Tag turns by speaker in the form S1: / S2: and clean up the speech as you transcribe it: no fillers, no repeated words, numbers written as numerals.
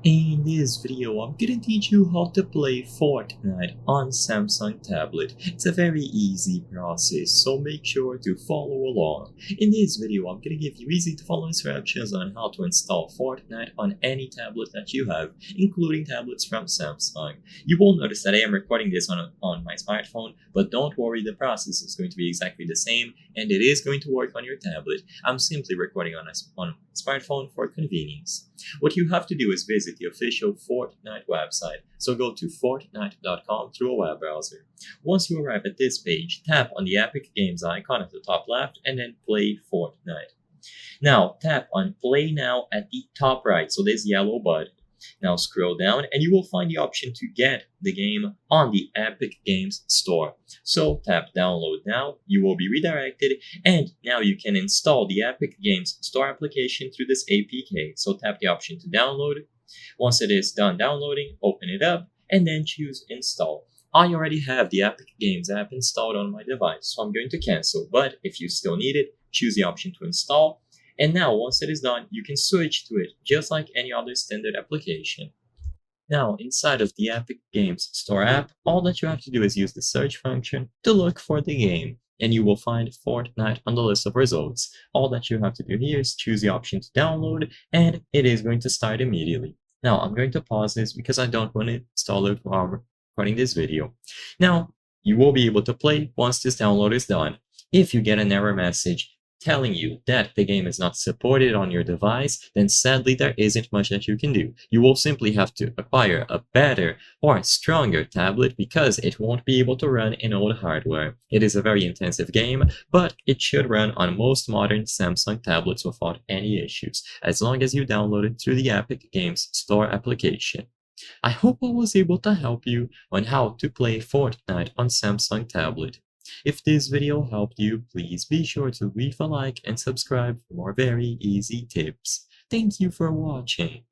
S1: In this video, I'm gonna teach you how to play Fortnite on Samsung tablet. It's a very easy process, so make sure to follow along. In this video, I'm gonna give you easy to follow instructions on how to install Fortnite on any tablet that you have, including tablets from Samsung. You will notice that I am recording this on my smartphone, but don't worry, the process is going to be exactly the same, and it is going to work on your tablet. I'm simply recording on a smartphone for convenience. What you have to do is visit the official Fortnite website, so go to fortnite.com through a web browser. Once you arrive at this page, tap on the Epic Games icon at the top left and then play Fortnite. Now tap on Play Now at the top right, so this yellow button. Now scroll down and you will find the option to get the game on the Epic Games Store. So tap Download Now, you will be redirected, and now you can install the Epic Games Store application through this APK. So tap the option to download. Once it is done downloading, open it up and then choose Install. I already have the Epic Games app installed on my device, so I'm going to cancel, but if you still need it, choose the option to install. And now, once it is done, you can switch to it, just like any other standard application. Now, inside of the Epic Games Store app, all that you have to do is use the search function to look for the game, and you will find Fortnite on the list of results. All that you have to do here is choose the option to download, and it is going to start immediately. Now, I'm going to pause this because I don't want to install it while recording this video. Now, you will be able to play once this download is done. If you get an error message telling you that the game is not supported on your device, then sadly there isn't much that you can do. You will simply have to acquire a better or stronger tablet because it won't be able to run in old hardware. It is a very intensive game, but it should run on most modern Samsung tablets without any issues, as long as you download it through the Epic Games Store application. I hope I was able to help you on how to play Fortnite on Samsung tablet. If this video helped you, please be sure to leave a like and subscribe for more very easy tips. Thank you for watching.